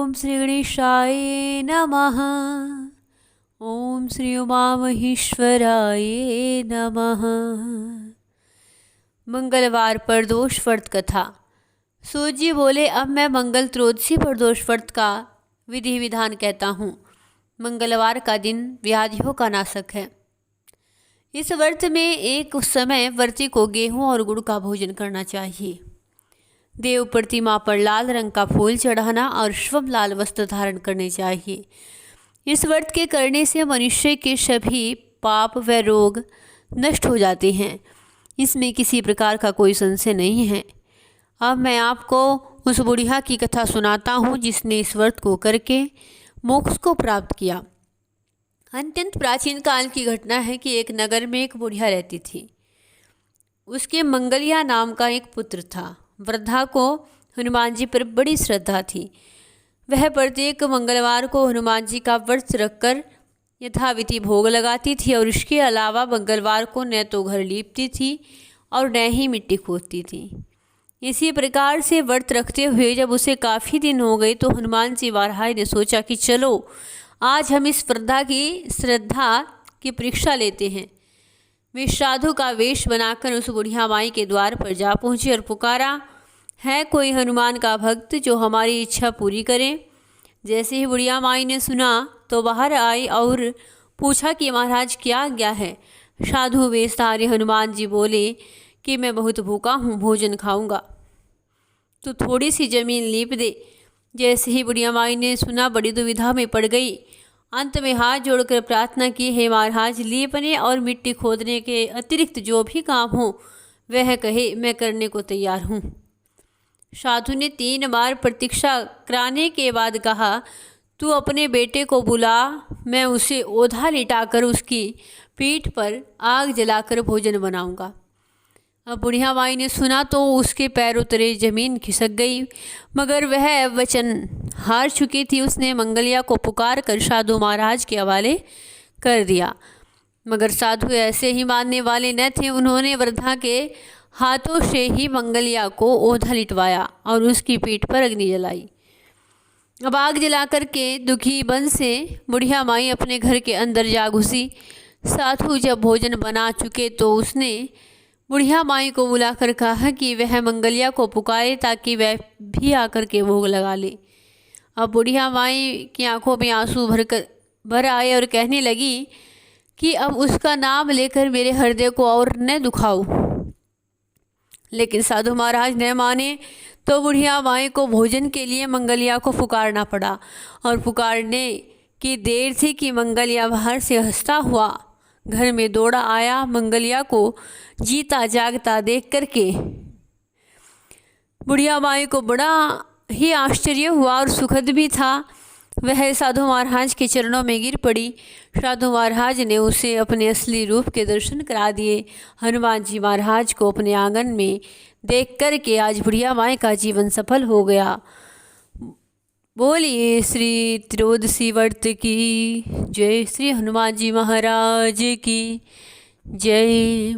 ओम श्री गणेशाय नमः। ओम श्री उमामहेश्वराय नमः। मंगलवार प्रदोष व्रत कथा। सूत जी बोले, अब मैं मंगल त्रयोदशी प्रदोष व्रत का विधि विधान कहता हूँ। मंगलवार का दिन व्याधियों का नाशक है। इस व्रत में एक समय व्रती को गेहूं और गुड़ का भोजन करना चाहिए। देव प्रतिमा पर लाल रंग का फूल चढ़ाना और श्वम लाल वस्त्र धारण करने चाहिए। इस व्रत के करने से मनुष्य के सभी पाप व रोग नष्ट हो जाते हैं। इसमें किसी प्रकार का कोई संशय नहीं है। अब मैं आपको उस बुढ़िया की कथा सुनाता हूँ जिसने इस व्रत को करके मोक्ष को प्राप्त किया। अत्यंत प्राचीन काल की घटना है कि एक नगर में एक बुढ़िया रहती थी। उसके मंगलिया नाम का एक पुत्र था। वृद्धा को हनुमान जी पर बड़ी श्रद्धा थी। वह प्रत्येक मंगलवार को हनुमान जी का व्रत रखकर यथाविधि भोग लगाती थी और इसके अलावा मंगलवार को न तो घर लीपती थी और न ही मिट्टी खोदती थी। इसी प्रकार से व्रत रखते हुए जब उसे काफ़ी दिन हो गए तो हनुमान जी महाराज ने सोचा कि चलो आज हम इस वृद्धा की श्रद्धा की परीक्षा लेते हैं। वे साधु का वेश बनाकर उस बुढ़िया माई के द्वार पर जा पहुँचे और पुकारा, है कोई हनुमान का भक्त जो हमारी इच्छा पूरी करे। जैसे ही बुढ़िया माई ने सुना तो बाहर आई और पूछा कि महाराज क्या आज्ञा है। साधु वेशधारी हनुमान जी बोले कि मैं बहुत भूखा हूँ, भोजन खाऊंगा, तो थोड़ी सी जमीन लीप दे। जैसे ही बुढ़िया माई ने सुना बड़ी दुविधा में पड़ गई। अंत में हाथ जोड़कर प्रार्थना की, हे महाराज लीपने और मिट्टी खोदने के अतिरिक्त जो भी काम हो वह कहे, मैं करने को तैयार हूँ। साधु ने 3 बार प्रतीक्षा कराने के बाद कहा, तू अपने बेटे को बुला, मैं उसे ओधा लिटाकर उसकी पीठ पर आग जलाकर भोजन बनाऊंगा। अब बुढ़िया माई ने सुना तो उसके पैरों तले जमीन खिसक गई, मगर वह वचन हार चुकी थी। उसने मंगलिया को पुकार कर साधु महाराज के हवाले कर दिया, मगर साधु ऐसे ही मानने वाले न थे। उन्होंने वृद्धा के हाथों से ही मंगलिया को ओधा लिटवाया और उसकी पीठ पर अग्नि जलाई। अब आग जलाकर के दुखी मन से बुढ़िया माई अपने घर के अंदर जा घुसी। साधु जब भोजन बना चुके तो उसने बुढ़िया माई को बुलाकर कहा कि वह मंगलिया को पुकारे ताकि वह भी आकर के भोग लगा ले। अब बुढ़िया माई की आंखों में आंसू भर आए और कहने लगी कि अब उसका नाम लेकर मेरे हृदय को और न दुखाओ। लेकिन साधु महाराज न माने तो बुढ़िया माई को भोजन के लिए मंगलिया को पुकारना पड़ा और पुकारने की देर थी कि मंगलिया बाहर से हंसता हुआ घर में दौड़ा आया। मंगलिया को जीता जागता देख करके बुढ़िया माई को बड़ा ही आश्चर्य हुआ और सुखद भी था। वह साधु महाराज के चरणों में गिर पड़ी। साधु महाराज ने उसे अपने असली रूप के दर्शन करा दिए। हनुमान जी महाराज को अपने आंगन में देख कर के आज बुढ़िया माई का जीवन सफल हो गया। बोलिए श्री त्रयोदशी व्रत की जय। श्री हनुमान जी महाराज की जय।